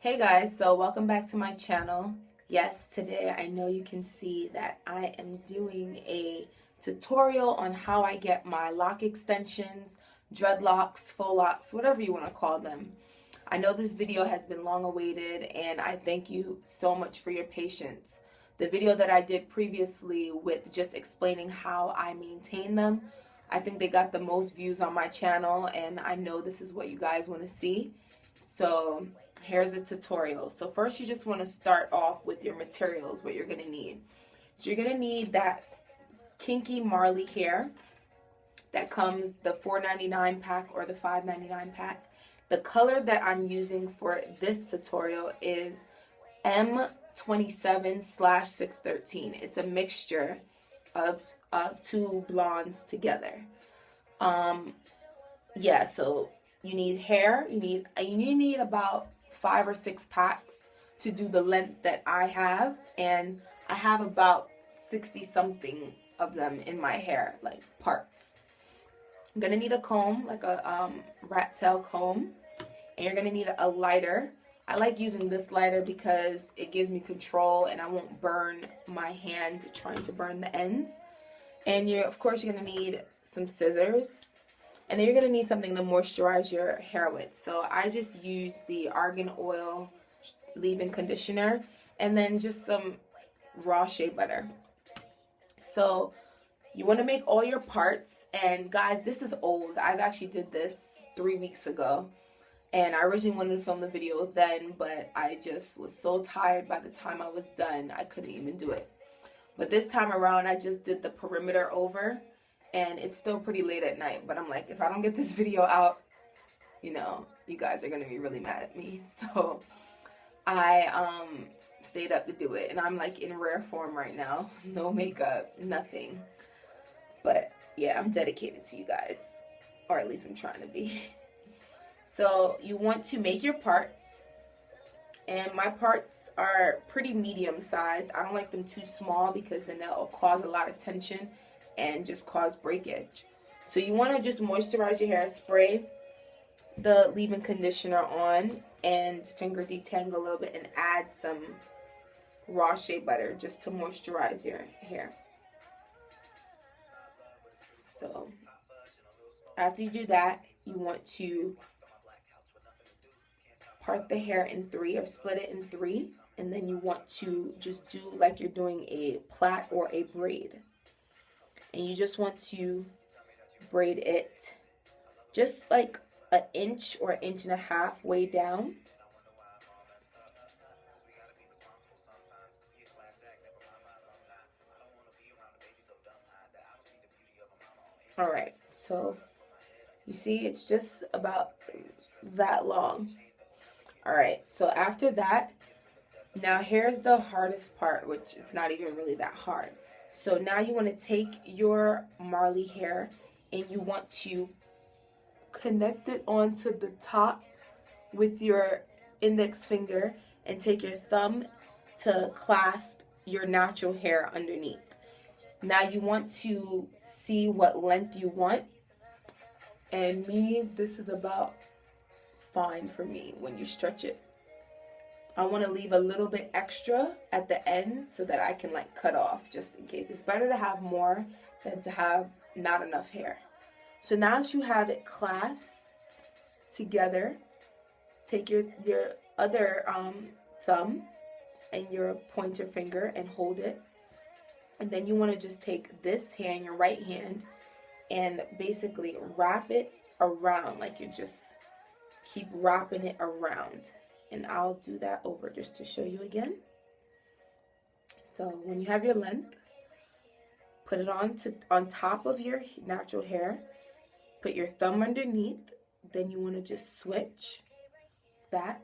Hey guys, so welcome back to my channel. Yes, today I know you can see that I am doing a tutorial on how I get my lock extensions, dreadlocks, faux locks, whatever you want to call them. I know this video has been long awaited and I thank you so much for your patience. The video that I did previously with just explaining how I maintain them, I think they got the most views on my channel and I know this is what you guys want to see. So here's a tutorial. So first you just want to start off with your materials, what you're going to need. So you're going to need that kinky Marley hair that comes the $4.99 pack or the $5.99 pack. The color that I'm using for this tutorial is M27/613. It's a mixture of two blondes together. Yeah, so you need hair. You need about 5 or 6 packs to do the length that I have, and I have about 60 something of them in my hair, like parts. I'm gonna need a comb, like a rat tail comb, and you're gonna need a lighter. I like using this lighter because it gives me control and I won't burn my hand trying to burn the ends. And of course you're gonna need some scissors. And then you're going to need something to moisturize your hair with. So I just use the Argan oil leave-in conditioner and then just some raw shea butter. So you want to make all your parts. And guys, this is old. I've actually did this 3 weeks ago. And I originally wanted to film the video then, but I just was so tired by the time I was done, I couldn't even do it. But this time around, I just did the perimeter over. And it's still pretty late at night, but I'm like, if I don't get this video out, you guys are going to be really mad at me. So I stayed up to do it, and I'm like in rare form right now. No makeup, nothing. But yeah, I'm dedicated to you guys, or at least I'm trying to be. So you want to make your parts, and my parts are pretty medium sized. I don't like them too small because then they'll cause a lot of tension and just cause breakage. So you want to just moisturize your hair, spray the leave-in conditioner on and finger detangle a little bit and add some raw shea butter just to moisturize your hair. So after you do that, you want to part the hair in 3 or split it in 3, and then you want to just do like you're doing a plait or a braid. And you just want to braid it just like an inch or 1.5 inches way down. Alright, so you see it's just about that long. Alright, so after that, now here's the hardest part, which it's not even really that hard. So now you want to take your Marley hair and you want to connect it onto the top with your index finger and take your thumb to clasp your natural hair underneath. Now you want to see what length you want. And this is about fine for me when you stretch it. I want to leave a little bit extra at the end so that I can like cut off just in case. It's better to have more than to have not enough hair. So now that you have it clasped together, take your other thumb and your pointer finger and hold it. And then you want to just take this hand, your right hand, and basically wrap it around. Like you just keep wrapping it around. And I'll do that over just to show you again. So when you have your length, put it on top of your natural hair. Put your thumb underneath. Then you want to just switch that.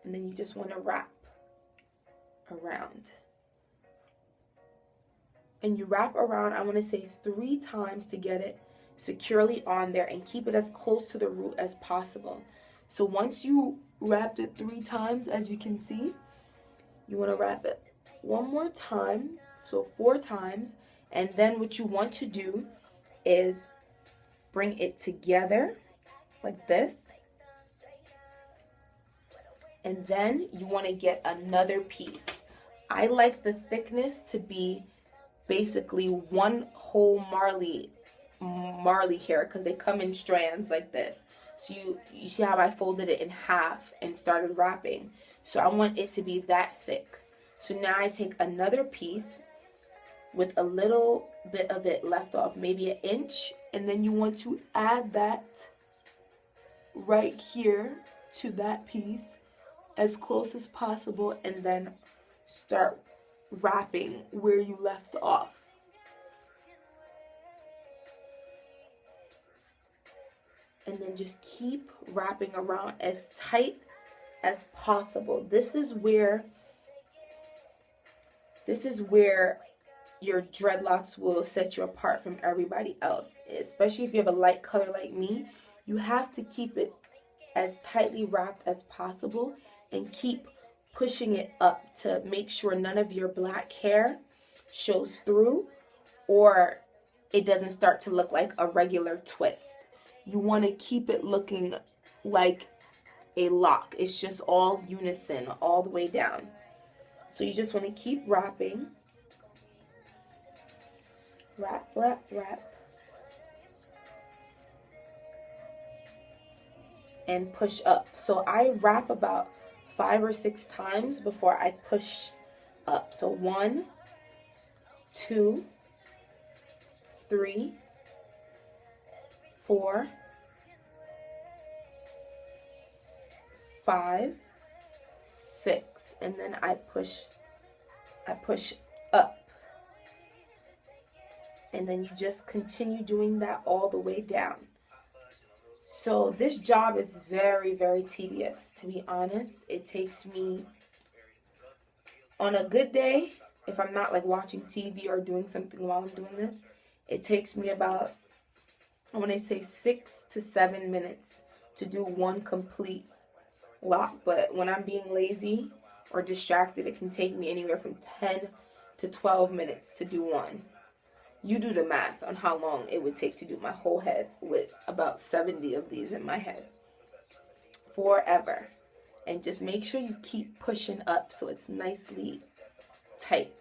And then you just want to wrap around. And you wrap around, I want to say 3 times to get it securely on there and keep it as close to the root as possible. So once you wrapped it 3 times, as you can see, you want to wrap it one more time, so 4 times, and then what you want to do is bring it together like this, And then you want to get another piece. I like the thickness to be basically one whole Marley hair, because they come in strands like this. So you see how I folded it in half and started wrapping. So I want it to be that thick. So now I take another piece with a little bit of it left off, maybe an inch, and then you want to add that right here to that piece as close as possible, and then start wrapping where you left off. And then just keep wrapping around as tight as possible. This is where your dreadlocks will set you apart from everybody else. Especially if you have a light color like me, you have to keep it as tightly wrapped as possible and keep pushing it up to make sure none of your black hair shows through or it doesn't start to look like a regular twist. You want to keep it looking like a lock. It's just all unison all the way down. So you just want to keep wrapping. Wrap, wrap, wrap. And push up. So I wrap about 5 or 6 times before I push up. So 1, 2, 3, 4, 5, 6, and then I push up. And then you just continue doing that all the way down. So this job is very, very tedious, to be honest. It takes me, on a good day, if I'm not like watching TV or doing something while I'm doing this, it takes me about, I want to say 6 to 7 minutes to do one complete lock. But when I'm being lazy or distracted, it can take me anywhere from 10 to 12 minutes to do one. You do the math on how long it would take to do my whole head with about 70 of these in my head. Forever. And just make sure you keep pushing up so it's nicely tight.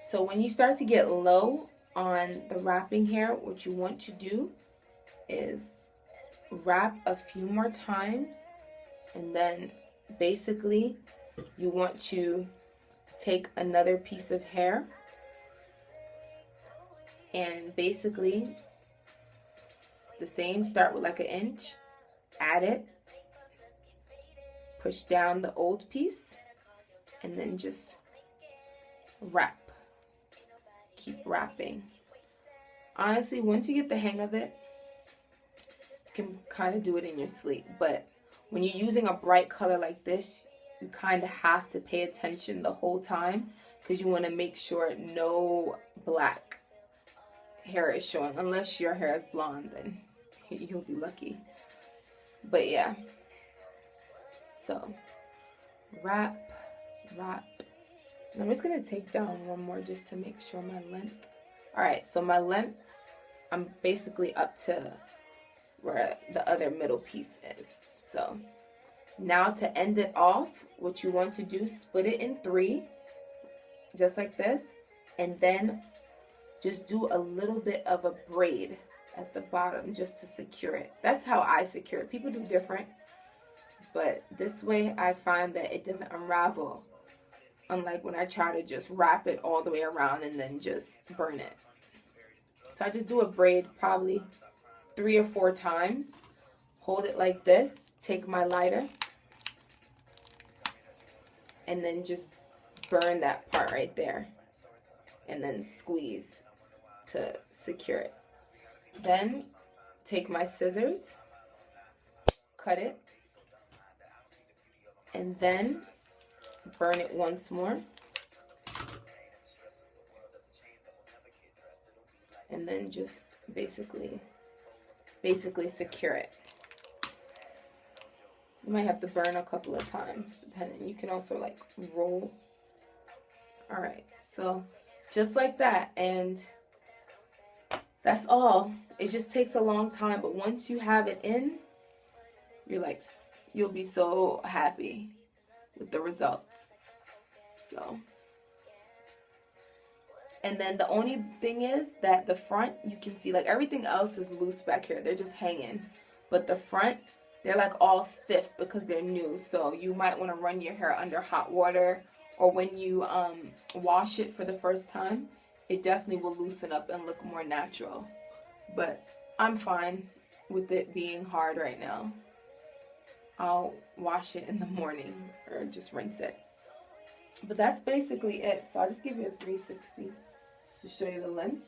So when you start to get low on the wrapping here, what you want to do is wrap a few more times, and then basically you want to take another piece of hair and basically the same, start with like an inch, add it, push down the old piece, and then just wrap. Keep wrapping. Honestly, once you get the hang of it, you can kind of do it in your sleep. But when you're using a bright color like this, you kind of have to pay attention the whole time because you want to make sure no black hair is showing. Unless your hair is blonde, then you'll be lucky. But yeah. So, wrap, wrap. And I'm just going to take down one more just to make sure my length. Alright, so my lengths, I'm basically up to where the other middle piece is. So, now to end it off, what you want to do, split it in 3, just like this. And then just do a little bit of a braid at the bottom just to secure it. That's how I secure it. People do different. But this way, I find that it doesn't unravel. Unlike when I try to just wrap it all the way around and then just burn it. So I just do a braid probably 3 or 4 times. Hold it like this. Take my lighter. And then just burn that part right there. And then squeeze to secure it. Then take my scissors, cut it, and then burn it once more. And then just basically secure it. You might have to burn a couple of times, depending. You can also like roll. All right, so just like that, and that's all. It just takes a long time, but once you have it in, you're like, you'll be so happy with the results. So, and then the only thing is that the front, you can see like everything else is loose back here. They're just hanging, but the front, they're like all stiff because they're new. So you might want to run your hair under hot water, or when you wash it for the first time, it definitely will loosen up and look more natural. But I'm fine with it being hard right now. I'll wash it in the morning or just rinse it. But that's basically it. So I'll just give you a 360 to show you the length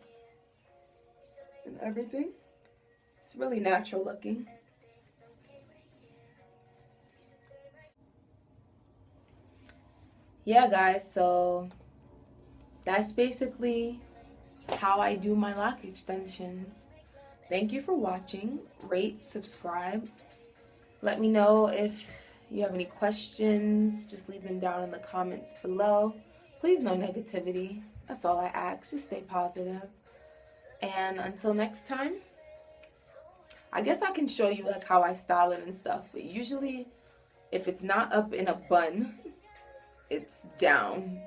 and everything. It's really natural looking. Yeah, guys, so that's basically how I do my lock extensions. Thank you for watching. Rate, subscribe. Let me know if you have any questions. Just leave them down in the comments below. Please, no negativity. That's all I ask. Just stay positive. And until next time, I guess I can show you like how I style it and stuff. But usually, if it's not up in a bun, it's down.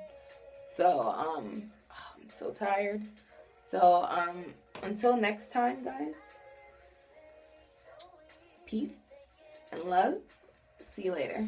So I'm so tired. So until next time, guys, peace and love. See you later.